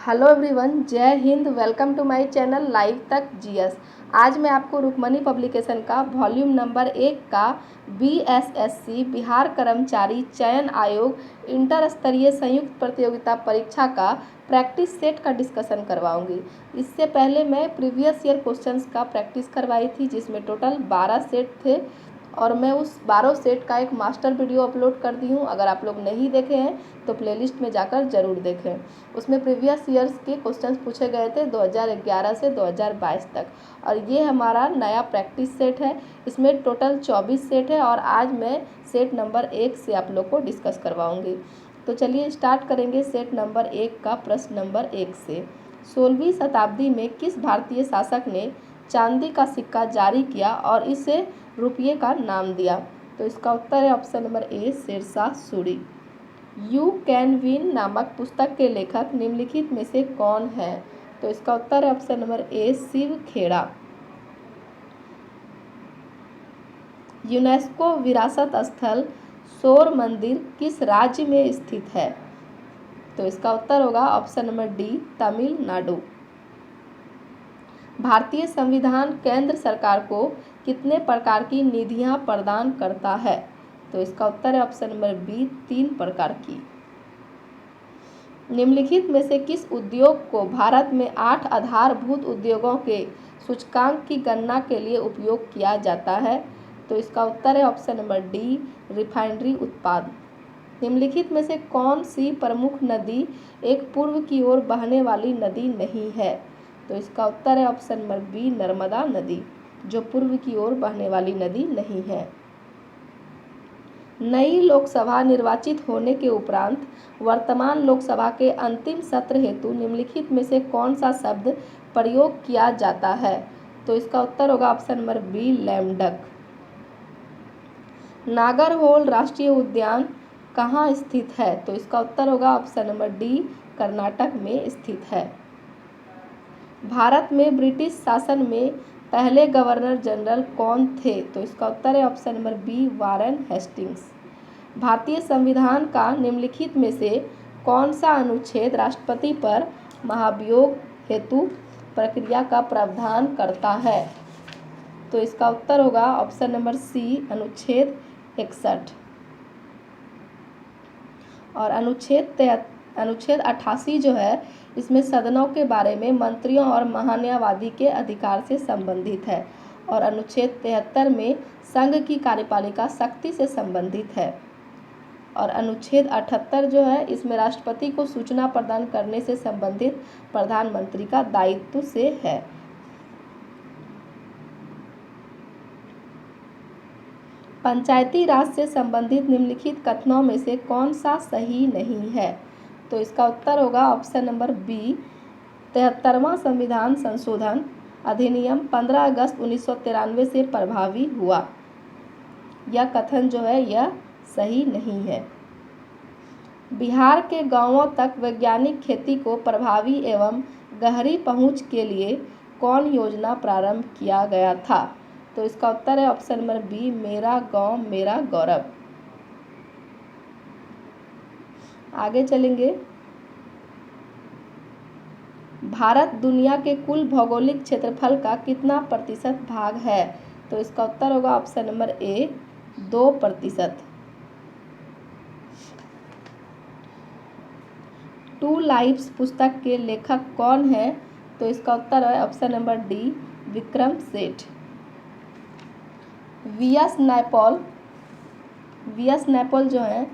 Hello everyone, Jai Hind. Welcome to my channel live Tak GS. आज मैं आपको रुक्मणी पब्लिकेशन का वॉल्यूम नंबर 1 का बीएसएससी बिहार कर्मचारी चयन आयोग इंटर स्तरीय संयुक्त प्रतियोगिता परीक्षा का प्रैक्टिस सेट का डिस्कशन करवाऊंगी। इससे पहले मैं प्रीवियस ईयर क्वेश्चंस का प्रैक्टिस करवाई थी, जिसमें टोटल 12 सेट थे और मैं उस 12 सेट का एक मास्टर वीडियो अपलोड कर दी हूँ। अगर आप लोग नहीं देखे हैं तो प्लेलिस्ट में जाकर ज़रूर देखें। उसमें प्रीवियस ईयर्स के क्वेश्चंस पूछे गए थे 2011 से 2022 तक, और ये हमारा नया प्रैक्टिस सेट है। इसमें टोटल 24 सेट है और आज मैं सेट नंबर 1 से आप लोग को डिस्कस करवाऊँगी। तो चलिए स्टार्ट करेंगे सेट नंबर 1 का प्रश्न नंबर 1 से। 16वीं शताब्दी में किस भारतीय शासक ने चांदी का सिक्का जारी किया और इसे रुपये का नाम दिया? तो इसका उत्तर है option number A, Shershah Suri. You can win नामक पुस्तक के लेखक निम्नलिखित में से कौन है? तो इसका उत्तर है option number A, Shiv Khera. UNESCO विरासत स्थल शोर मंदिर किस राज्य में स्थित है? तो इसका उत्तर होगा ऑप्शन नंबर डी, तमिलनाडु। भारतीय संविधान केंद्र सरकार को कितने प्रकार की निधियां प्रदान करता है? तो इसका उत्तर है ऑप्शन नंबर बी, 3 प्रकार की। निम्नलिखित में से किस उद्योग को भारत में 8 आधारभूत उद्योगों के सूचकांक की गणना के लिए उपयोग किया जाता है? तो इसका उत्तर है ऑप्शन नंबर डी, रिफाइनरी उत्पाद। निम्नलिखित में से कौन सी प्रमुख नदी एक पूर्व की ओर बहने वाली नदी नहीं है? तो इसका उत्तर है ऑप्शन नंबर बी, नर्मदा नदी, जो पूर्व की ओर बहने वाली नदी नहीं है। नई लोकसभा निर्वाचित होने के उपरांत वर्तमान लोकसभा के अंतिम सत्र हेतु निम्नलिखित में से कौन सा शब्द प्रयोग किया जाता है? तो इसका उत्तर होगा ऑप्शन नंबर बी, लैमडक। नागरहोल राष्ट्रीय उद्यान कहाँ स्थित है? तो इसका उत्तर होगा ऑप्शन नंबर डी, कर्नाटक में स्थित है। भारत में ब्रिटिश शासन में पहले गवर्नर जनरल कौन थे? तो इसका उत्तर है option number B, Warren Hastings. भारतीय संविधान का निम्नलिखित में से कौन सा अनुच्छेद राष्ट्रपति पर महाभियोग हेतु प्रक्रिया का प्रावधान करता है? तो इसका उत्तर होगा ऑप्शन नंबर सी, अनुच्छेद 61। और अनुच्छेद 88 जो है, इसमें सदनों के बारे में मंत्रियों और महान्यायवादी के अधिकार से संबंधित है। और अनुच्छेद 73 में संघ की कार्यपालिका शक्ति से संबंधित है। और अनुच्छेद 78 जो है, इसमें राष्ट्रपति को सूचना प्रदान करने से संबंधित प्रधानमंत्री का दायित्व से है। पंचायती राज से संबंधित निम्नलिखित कथनों में से कौन सा सही नहीं है? तो इसका उत्तर होगा ऑप्शन नंबर बी, 73वां संविधान संशोधन अधिनियम 15 अगस्त 1993 से प्रभावी हुआ। यह कथन जो है, यह सही नहीं है। बिहार के गांवों तक वैज्ञानिक खेती को प्रभावी एवं गहरी पहुंच के लिए कौन योजना प्रारंभ किया गया था? तो इसका उत्तर है ऑप्शन नंबर बी, मेरा गांव मेरा गौरव। आगे चलेंगे। भारत दुनिया के कुल भौगोलिक क्षेत्रफल का कितना प्रतिशत भाग है? तो इसका उत्तर होगा option number A, 2%। Two lives पुस्तक के लेखक कौन है? तो इसका उत्तर है option number D, Vikram Seth. VS. नैपॉल जो है,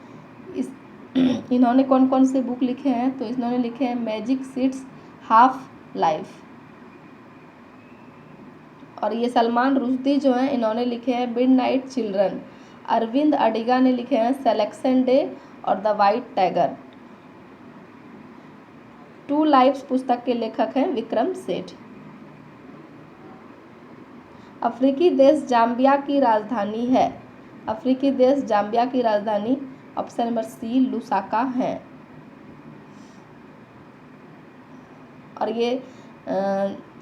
इन्होंने कौन कौन से बुक लिखे हैं? तो इन्होंने लिखे हैं मैजिक सीड्स, हाफ लाइफ। और ये सलमान रुश्दी जो हैं, इन्होंने लिखे हैं मिडनाइट चिल्ड्रन। अरविंद अडिगा ने लिखे हैं सिलेक्शन डे और the white tiger. Two lives पुस्तक के लेखक हैं विक्रम सेठ। अफ्रीकी देश जाम्बिया की राजधानी है। अफ्रीकी देश जाम्बिया की राजधानी ऑप्शन नंबर सी, लुसाका है। और ये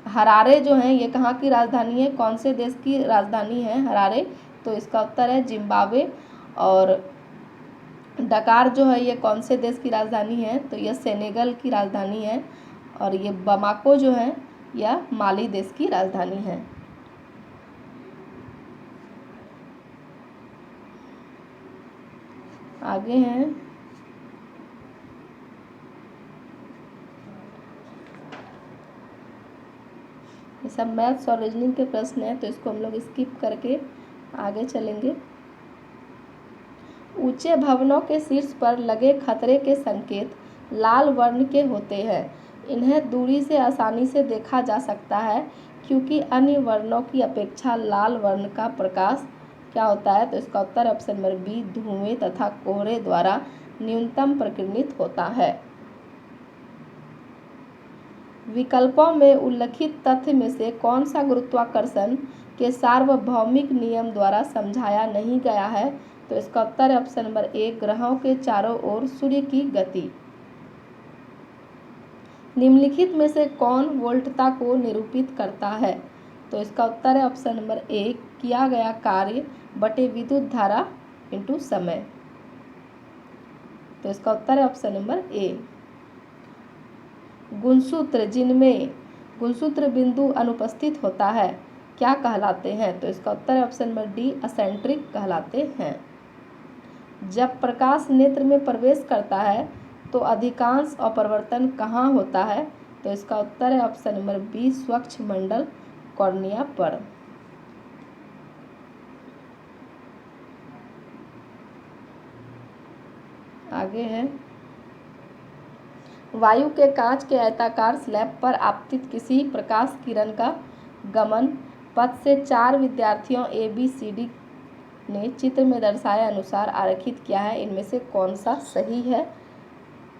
हरारे जो हैं, ये कहाँ की राजधानी है, कौन से देश की राजधानी है हरारे? तो इसका उत्तर है जिम्बाब्वे। और डकार जो है, ये कौन से देश की राजधानी है? तो यह सेनेगल की राजधानी है। और ये बमाको जो है यह माली देश की राजधानी है। आगे हैं ये सब मैथ्स और रीजनिंग के प्रश्न हैं, तो इसको हम लोग स्किप करके आगे चलेंगे। ऊंचे भवनों के शीर्ष पर लगे खतरे के संकेत लाल वर्ण के होते हैं। इन्हें दूरी से आसानी से देखा जा सकता है क्योंकि अन्य वर्णों की अपेक्षा लाल वर्ण का प्रकाश क्या होता है, तो इसका उत्तर ऑप्शन नंबर बी धुएं तथा कोहरे द्वारा न्यूनतम प्रकीर्णित होता है। विकल्पों में उल्लिखित तथ्य में से कौन सा गुरुत्वाकर्षण के सार्वभौमिक नियम द्वारा समझाया नहीं गया है, तो इसका उत्तर है ऑप्शन नंबर ए ग्रहों के चारों ओर सूर्य की गति। निम्नलिखित में से कौन वोल्टता को निरूपित करता है, तो इसका उत्तर है ऑप्शन नंबर ए किया गया कार्य बटे विद्युत धारा इंटू समय। तो इसका उत्तर है ऑप्शन नंबर ए। गुणसूत्र जिनमें गुणसूत्र बिंदु अनुपस्थित होता है क्या कहलाते हैं, तो इसका उत्तर है ऑप्शन नंबर डी असेंट्रिक कहलाते हैं। जब प्रकाश नेत्र में प्रवेश करता है तो अधिकांश अपवर्तन कहाँ होता है, तो इसका उत्तर है ऑप्शन नंबर बी स्वच्छ मंडल कॉर्निया पर। आगे है वायु के कांच के आयताकार स्लैब पर आपतित किसी प्रकाश किरण का गमन पथ से 4 विद्यार्थियों ABCD ने चित्र में दर्शाए अनुसार आरेखित किया है। इनमें से कौन सा सही है,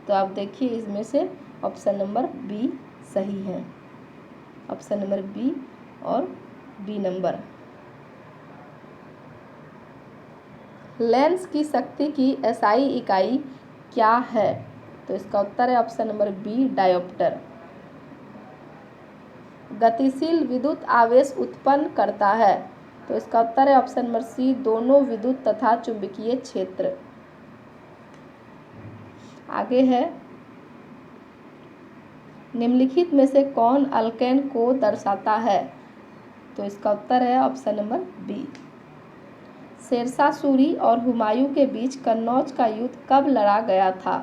तो आप देखिए इसमें से ऑप्शन नंबर बी सही है। ऑप्शन नंबर बी और बी नंबर। लेंस की शक्ति की SI इकाई क्या है, तो इसका उत्तर है ऑप्शन नंबर बी डायोप्टर। गतिशील विद्युत आवेश उत्पन्न करता है, तो इसका उत्तर है ऑप्शन नंबर सी दोनों विद्युत तथा चुंबकीय क्षेत्र। आगे है निम्नलिखित में से कौन अल्केन को दर्शाता है, तो इसका उत्तर है option number B. Shershah Suri और हुमायूं के बीच कन्नौज का युद्ध कब लड़ा गया था,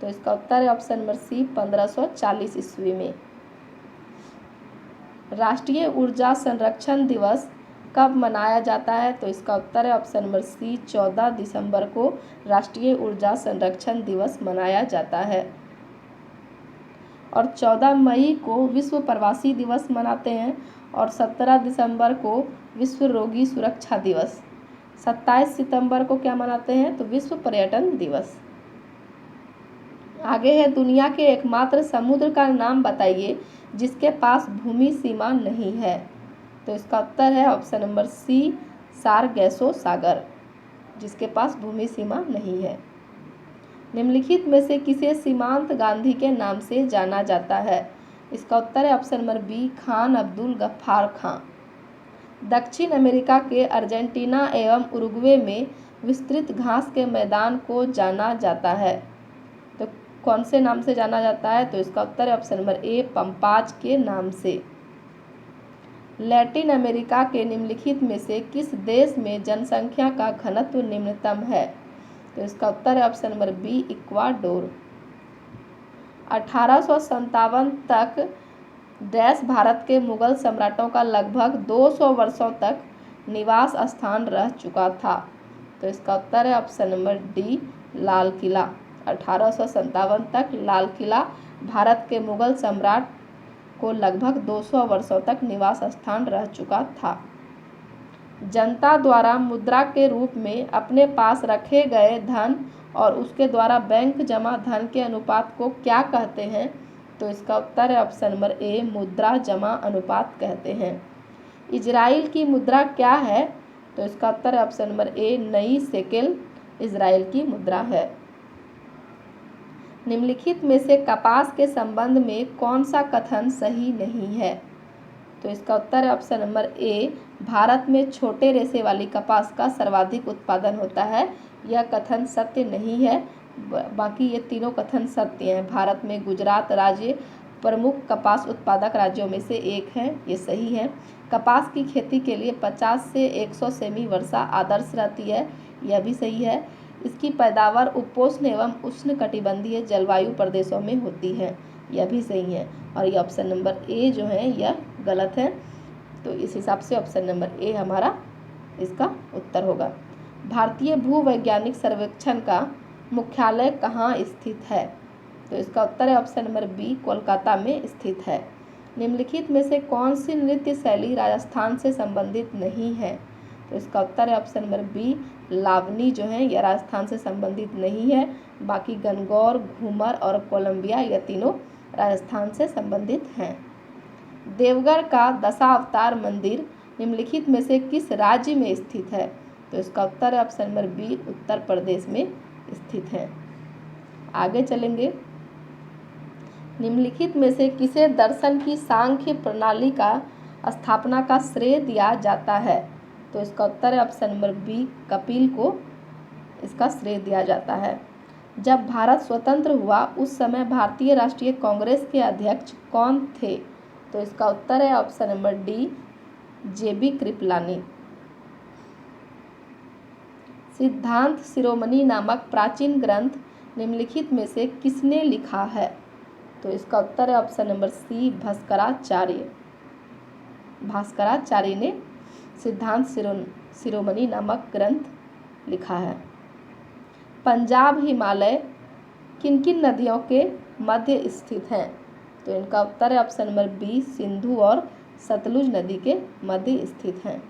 तो इसका उत्तर है ऑप्शन नंबर सी 1540 ईस्वी में। राष्ट्रीय ऊर्जा संरक्षण दिवस कब मनाया जाता है, तो इसका उत्तर है ऑप्शन नंबर सी 14 दिसंबर को राष्ट्रीय ऊर्जा संरक्षण दिवस मनाया जाता है। और 14 मई को विश्व प्रवासी दिवस मनाते हैं और 17 दिसंबर को विश्व रोगी सुरक्षा दिवस। 27 सितंबर को क्या मनाते हैं, तो विश्व पर्यटन दिवस। आगे है दुनिया के एकमात्र समुद्र का नाम बताइए जिसके पास भूमि सीमा नहीं है, तो इसका उत्तर है ऑप्शन नंबर सी सारगैसो सागर, जिसके पास भूमि सीमा नहीं है। निम्नलिखित में से किसे सीमांत गांधी के नाम से जाना जाता है, इसका उत्तर है option number B Khan Abdul Ghaffar Khan. दक्षिण अमेरिका के अर्जेंटीना एवं उरुग्वे में विस्तृत घास के मैदान को जाना जाता है, तो कौन से नाम से जाना जाता है, तो इसका उत्तर है ऑप्शन नंबर ए पंपाज के नाम से। लैटिन अमेरिका के निम्नलिखित में से किस देश में जनसंख्या का घनत्व निम्नतम है, तो इसका उत्तर है ऑप्शन नंबर बी इक्वाडोर। 1857 तक डैश भारत के मुगल सम्राटों का लगभग 200 वर्षों तक निवास स्थान रह चुका था, तो इसका उत्तर है option number D Lal Qila. 1857 तक लाल किला भारत के मुगल सम्राट को लगभग 200 वर्षों तक निवास स्थान रह चुका था। जनता द्वारा मुद्रा के रूप में अपने पास रखे गए धन और उसके द्वारा बैंक जमा धन के अनुपात को क्या कहते हैं, तो इसका उत्तर है ऑप्शन नंबर ए मुद्रा जमा अनुपात कहते हैं। इजराइल की मुद्रा क्या है, तो इसका उत्तर है ऑप्शन नंबर ए नई शेकेल इजराइल की मुद्रा है। निम्नलिखित में से कपास के संबंध में कौन सा कथन सही नहीं है, तो इसका उत्तर है ऑप्शन नंबर ए भारत में छोटे रेशे वाली कपास का सर्वाधिक उत्पादन होता है। यह कथन सत्य नहीं है, बाकी ये तीनों कथन सत्य हैं। भारत में गुजरात राज्य प्रमुख कपास उत्पादक राज्यों में से एक है, ये सही है। कपास की खेती के लिए 50 से 100 सेमी वर्षा आदर्श रहती है, यह भी सही है। इसकी पैदावार उपोष्ण एवं उष्णकटिबंधीय जलवायु प्रदेशों में होती है, यह भी सही है। और ये ऑप्शन नंबर ए जो है यह गलत है, तो इस हिसाब से ऑप्शन नंबर ए हमारा इसका उत्तर होगा। भारतीय भूवैज्ञानिक सर्वेक्षण का मुख्यालय कहाँ स्थित है? तो इसका उत्तर है ऑप्शन नंबर बी, कोलकाता में स्थित है। निम्नलिखित में से कौन सी नृत्य शैली राजस्थान से संबंधित नहीं है? तो इसका उत्तर है ऑप्शन नंबर बी, लावनी जो है यह राजस्थान से संबंधित नहीं है। बाकी गणगौर, घूमर और कोलंबिया यह तीनों राजस्थान से संबंधित हैं। देवगढ़ का दशावतार मंदिर निम्नलिखित में से किस राज्य में स्थित है? तो इसका उत्तर है option number B, Uttar Pradesh में स्थित है। आगे चलेंगे। निम्नलिखित में से किसे दर्शन की सांख्य प्रणाली का स्थापना का श्रेय दिया जाता है? तो इसका उत्तर है ऑप्शन नंबर बी, कपिल को इसका श्रेय दिया जाता है। जब भारत स्वतंत्र हुआ उस समय भारतीय राष्ट्रीय कांग्रेस के अध्यक्ष कौन थे? तो इसका उत्तर है ऑप्शन नंबर डी, जेबी कृपलानी। सिद्धांत शिरोमणि नामक प्राचीन ग्रंथ निम्नलिखित में से किसने लिखा है? तो इसका उत्तर है option number C, Bhaskaracharya. Bhaskaracharya ने सिद्धांत शिरोमणि नामक ग्रंथ लिखा है। पंजाब हिमालय किन किन नदियों के मध्य स्थित हैं? तो इनका उत्तर है ऑप्शन नंबर बी, सिंधु और सतलुज नदी के मध्य स्थित हैं।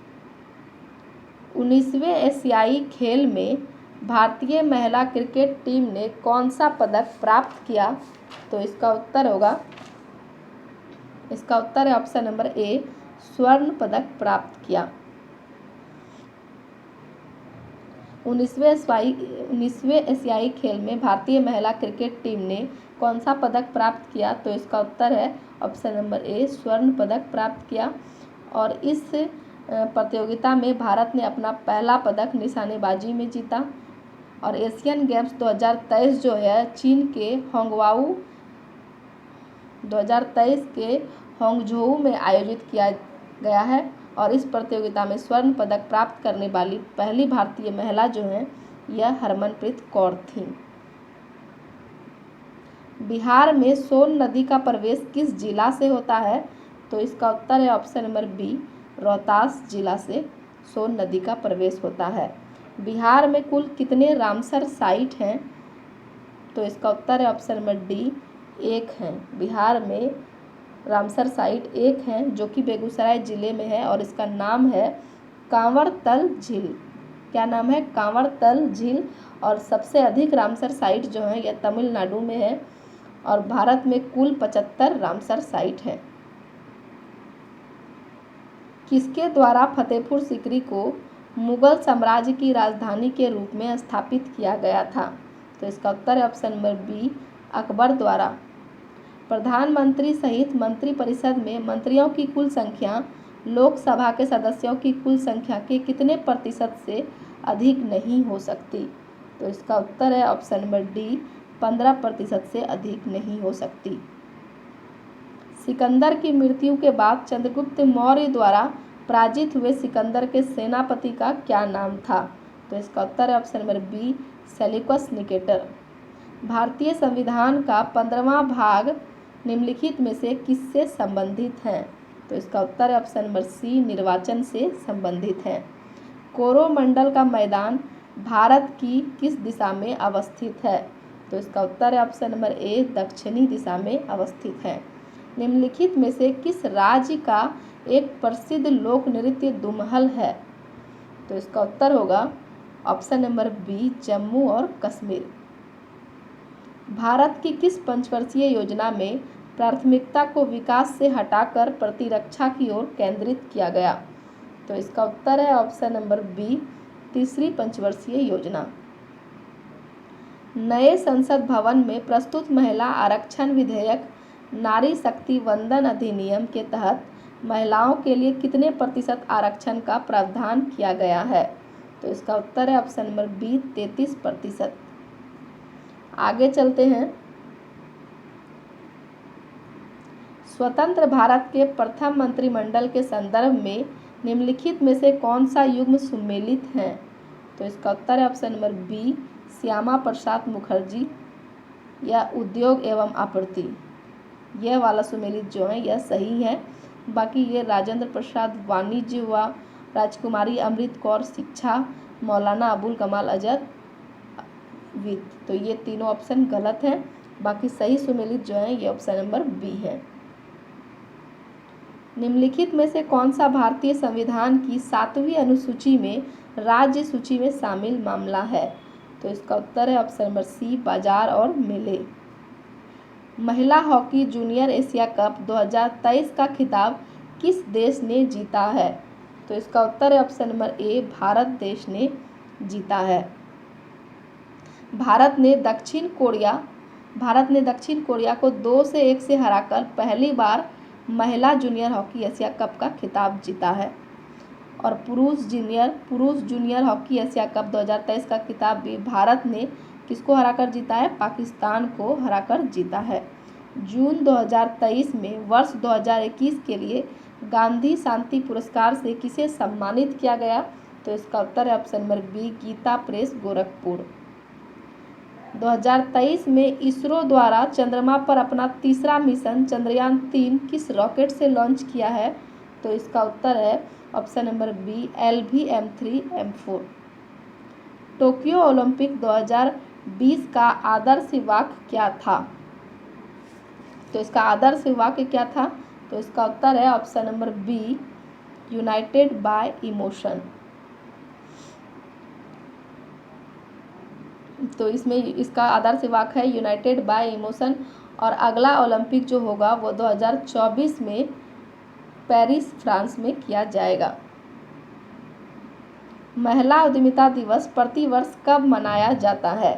19वें एशियाई खेल में भारतीय महिला क्रिकेट टीम ने कौन सा पदक प्राप्त किया? तो इसका उत्तर है ऑप्शन नंबर ए, स्वर्ण पदक प्राप्त किया। 19वें एशियाई खेल में भारतीय महिला क्रिकेट टीम ने कौन सा पदक प्राप्त किया? तो इसका उत्तर है ऑप्शन नंबर ए, स्वर्ण पदक प्राप्त किया। और इस प्रतियोगिता में भारत ने अपना पहला पदक निशानेबाजी में जीता। और एशियन गेम्स 2023 जो है चीन के होंगझोऊ में आयोजित किया गया है। और इस प्रतियोगिता में स्वर्ण पदक प्राप्त करने वाली पहली भारतीय महिला जो है यह हरमनप्रीत कौर थी। बिहार में सोन नदी का प्रवेश किस जिला से होता है? तो इसका उत्तर है ऑप्शन नंबर बी, रोहतास जिला से सोन नदी का प्रवेश होता है। बिहार में कुल कितने रामसर साइट हैं? तो इसका उत्तर है ऑप्शन नंबर डी, 1 हैं। बिहार में रामसर साइट 1 है जो कि बेगूसराय जिले में है और इसका नाम है कांवड़तल झील। क्या नाम है? कांवड़तल झील। और सबसे अधिक रामसर साइट जो है यह तमिलनाडु में है और भारत में कुल 75 रामसर साइट है। किसके द्वारा फतेहपुर सीकरी को मुगल साम्राज्य की राजधानी के रूप में स्थापित किया गया था? तो इसका उत्तर है ऑप्शन नंबर बी, अकबर द्वारा। प्रधानमंत्री सहित मंत्रिपरिषद में मंत्रियों की कुल संख्या लोकसभा के सदस्यों की कुल संख्या के कितने प्रतिशत से अधिक नहीं हो सकती? तो इसका उत्तर है ऑप्शन नंबर डी, 15% से अधिक नहीं हो सकती। सिकंदर की मृत्यु के बाद चंद्रगुप्त मौर्य द्वारा पराजित हुए सिकंदर के सेनापति का क्या नाम था? तो इसका उत्तर है option number B, Seleucus Nicator. भारतीय संविधान का 15वां भाग निम्नलिखित में से किससे संबंधित है? तो इसका उत्तर है ऑप्शन नंबर सी, निर्वाचन से संबंधित है। कोरोमंडल का मैदान भारत की किस दिशा में अवस्थित है? तो इसका उत्तर है ऑप्शन नंबर ए, दक्षिणी दिशा में अवस्थित है। निम्नलिखित में से किस राज्य का एक प्रसिद्ध लोक नृत्य दुमहल है? तो इसका उत्तर होगा ऑप्शन नंबर बी, जम्मू और कश्मीर। भारत की किस पंचवर्षीय योजना में प्राथमिकता को विकास से हटाकर प्रतिरक्षा की ओर केंद्रित किया गया? तो इसका उत्तर है ऑप्शन नंबर बी, तीसरी पंचवर्षीय योजना। नए संसद भवन में प्रस्तुत महिला आरक्षण विधेयक नारी शक्ति वंदन अधिनियम के तहत महिलाओं के लिए कितने प्रतिशत आरक्षण का प्रावधान किया गया है? तो इसका उत्तर है ऑप्शन नंबर बी, 33%। आगे चलते हैं। स्वतंत्र भारत के प्रथम मंत्रिमंडल के संदर्भ में निम्नलिखित में से कौन सा युग्म सुमेलित है? तो इसका उत्तर है option number B, Shyama Prasad Mukherjee या उद्योग एवं आपूर्ति। यह वाला सुमेलित जो है यह सही है। बाकी ये राजेंद्र प्रसाद वाणिज्य हुआ, राजकुमारी अमृत कौर शिक्षा, मौलाना अबुल कमाल आजाद वित्त। तो ये तीनों ऑप्शन गलत हैं। बाकी सही सुमेलित जो है ये ऑप्शन नंबर बी है। निम्नलिखित में से कौन सा भारतीय संविधान की 7वीं अनुसूची में राज्य सूची में शामिल मामला है? तो इसका उत्तर है ऑप्शन नंबर सी, बाजार और मेले। महिला हॉकी जूनियर एशिया कप 2023 का खिताब किस देश ने जीता है? तो इसका उत्तर है ऑप्शन नंबर ए, भारत देश ने जीता है। भारत ने दक्षिण कोरिया को 2-1 से हराकर पहली बार महिला जूनियर हॉकी एशिया कप का खिताब जीता है। और पुरुष जूनियर हॉकी एशिया कप 2023 का खिताब भी भारत ने किसको हराकर जीता है? पाकिस्तान को हराकर जीता है। जून 2023 में वर्ष 2021 के लिए गांधी शांति पुरस्कार से किसे सम्मानित किया गया? तो इसका उत्तर है option number B, Gita press Gorakhpur. 2023 में इसरो द्वारा चंद्रमा पर अपना तीसरा मिशन चंद्रयान 3 किस रॉकेट से लॉन्च किया है? तो इसका उत्तर है option number B, LVM-3M4। Tokyo Olympic 2020 का आदर्श वाक्य क्या था? तो इसका आदर्श वाक्य क्या था? तो इसका उत्तर है option number B, united by emotion. तो इसमें इसका आदर्श वाक्य है यूनाइटेड बाय इमोशन। और अगला ओलंपिक जो होगा वो 2024 में पेरिस फ्रांस में किया जाएगा। महिला उद्यमिता दिवस प्रतिवर्ष कब मनाया जाता है?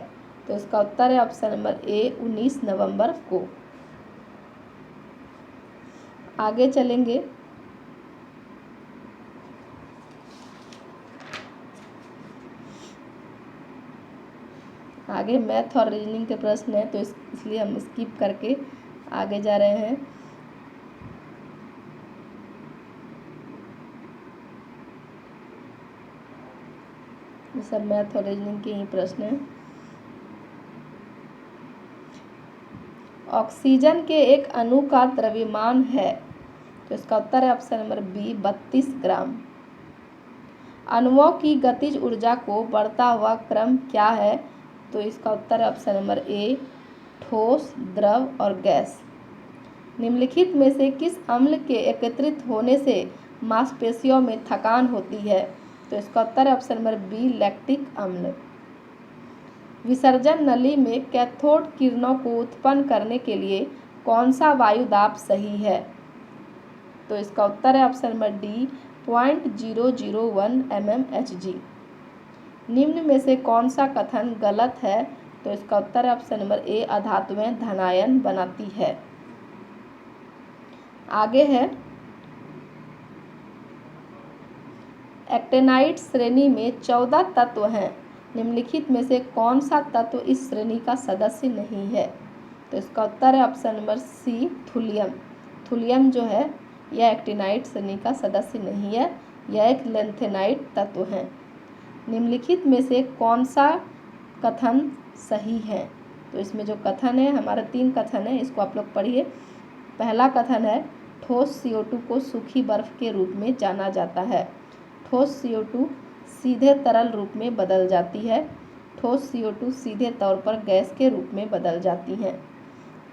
तो इसका उत्तर है ऑप्शन नंबर ए, 19 नवंबर को। आगे चलेंगे। आगे मैथ और रीजनिंग के प्रश्न हैं, तो इसलिए हम स्किप करके आगे जा रहे हैं। ये सब मैथ और रीजनिंग के ही प्रश्न हैं। ऑक्सीजन के एक अणु का द्रव्यमान है? तो इसका उत्तर है ऑप्शन नंबर बी, 32 ग्राम। अणुओं की गतिज ऊर्जा को बढ़ता हुआ क्रम क्या है? तो इसका उत्तर है ऑप्शन नंबर ए, ठोस, द्रव और गैस। निम्नलिखित में से किस अम्ल के एकत्रित होने से मांसपेशियों में थकान होती है? तो इसका उत्तर है ऑप्शन नंबर बी, लैक्टिक अम्ल। विसर्जन नली में कैथोड किरणों को उत्पन्न करने के लिए कौन सा वायु दाब सही है? तो इसका उत्तर है ऑप्शन नंबर डी, 0.001 mmHg। निम्न में से कौन सा कथन गलत है? तो इसका उत्तर है ऑप्शन नंबर ए, अधातुएं धनायन बनाती है। आगे है एक्टिनाइड श्रेणी में 14 तत्व हैं। निम्नलिखित में से कौन सा तत्व इस श्रेणी का सदस्य नहीं है? तो इसका उत्तर है option number C, thulium. Thulium जो है यह एक्टिनाइड श्रेणी का सदस्य नहीं है, यह एक लेंथेनाइड तत्व है। निम्नलिखित में से कौन सा कथन सही है? तो इसमें जो कथन है, हमारा 3 कथन है, इसको आप लोग पढ़िए। पहला कथन है, ठोस CO2 को सूखी बर्फ के रूप में जाना जाता है। ठोस CO2 सीधे तरल रूप में बदल जाती है। ठोस CO2 सीधे तौर पर गैस के रूप में बदल जाती हैं।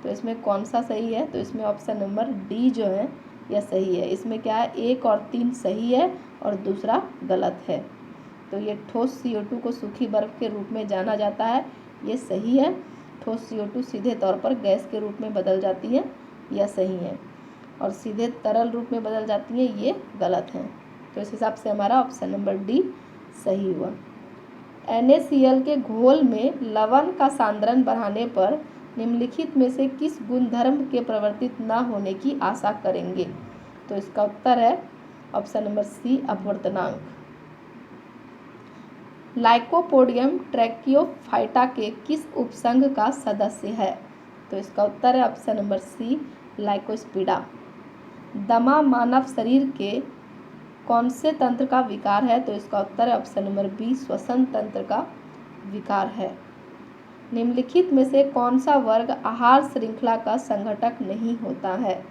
तो इसमें कौन सा सही है? तो इसमें ऑप्शन नंबर डी जो है यह सही है। इसमें क्या है, 1 और 3 सही है और दूसरा गलत है। तो ये ठोस CO2 को सूखी बर्फ के रूप में जाना जाता है, ये सही है। ठोस CO2 सीधे तौर पर गैस के रूप में बदल जाती है, यह सही है। और सीधे तरल रूप में बदल जाती है, ये गलत है। तो इस हिसाब से हमारा ऑप्शन नंबर डी सही हुआ। NaCl के घोल में लवण का सांद्रण बढ़ाने पर निम्नलिखित में से किस गुणधर्म के परिवर्तित न होने की आशा करेंगे? तो इसका उत्तर है ऑप्शन नंबर सी, अपवर्तनांक। लाइकोपोडियम ट्रैकियोफाइटा के किस उपसंघ का सदस्य है? तो इसका उत्तर है ऑप्शन नंबर सी, लाइकोस्पिडा। दमा मानव शरीर के कौन से तंत्र का विकार है? तो इसका उत्तर है ऑप्शन नंबर बी, श्वसन तंत्र का विकार है। निम्नलिखित में से कौन सा वर्ग आहार श्रृंखला का संघटक नहीं होता है?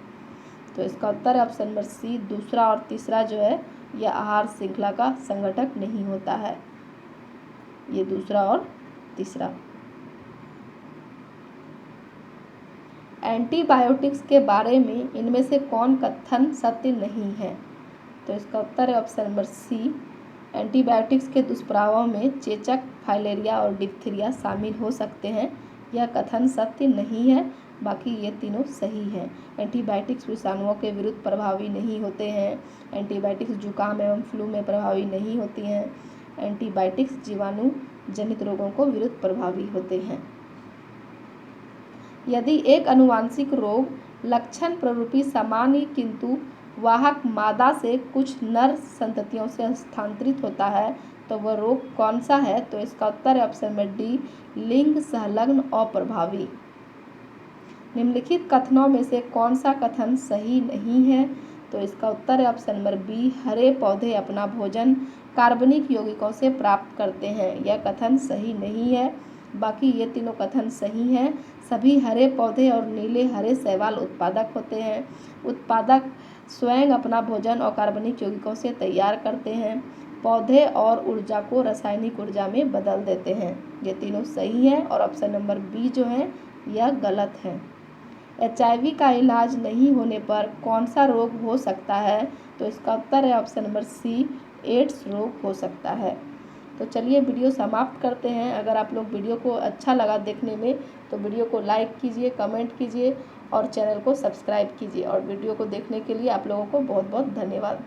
तो इसका उत्तर है ऑप्शन नंबर सी, दूसरा और तीसरा जो है यह आहार श्रृंखला का संघटक नहीं होता है, ये दूसरा और तीसरा। एंटीबायोटिक्स के बारे में इनमें से कौन कथन सत्य नहीं है? तो इसका उत्तर है ऑप्शन नंबर सी, एंटीबायोटिक्स के दुष्प्रभावों में चेचक, फाइलेरिया और डिप्थीरिया शामिल हो सकते हैं। यह कथन सत्य नहीं है, बाकी ये तीनों सही हैं। एंटीबायोटिक्स विषाणुओं के विरुद्ध प्रभावी नहीं होते हैं। एंटीबायोटिक्स जुकाम एवं फ्लू में प्रभावी नहीं होती हैं। एंटीबायोटिक्स जीवाणु जनित रोगों को विरुद्ध प्रभावी होते हैं। यदि एक आनुवांशिक रोग लक्षण प्ररूपी सामान्य किंतु वाहक मादा से कुछ नर संततियों से हस्तांतरित होता है तो वह रोग कौन सा है? तो इसका उत्तर है ऑप्शन नंबर डी, लिंग संलग्न अप्रभावी। निम्नलिखित कथनों में से कौन सा कथन सही नहीं है? तो इसका उत्तर है ऑप्शन नंबर बी, हरे पौधे अपना भोजन कार्बनिक यौगिकों से प्राप्त करते हैं। यह कथन सही नहीं है, बाकी ये तीनों कथन सही हैं। सभी हरे पौधे और नीले हरे शैवाल उत्पादक होते हैं। उत्पादक स्वयं अपना भोजन और कार्बनिक यौगिकों से तैयार करते हैं। पौधे और ऊर्जा को रासायनिक ऊर्जा में बदल देते हैं। ये तीनों सही हैं और ऑप्शन नंबर बी जो है यह गलत है। HIV का इलाज नहीं होने पर कौन सा रोग हो सकता है? तो इसका उत्तर है ऑप्शन नंबर सी, एड्स रोग हो सकता है। तो चलिए वीडियो समाप्त करते हैं। अगर आप लोग वीडियो को अच्छा लगा देखने में तो वीडियो को लाइक कीजिए, कमेंट कीजिए और चैनल को सब्सक्राइब कीजिए। और वीडियो को देखने के लिए आप लोगों को बहुत बहुत धन्यवाद।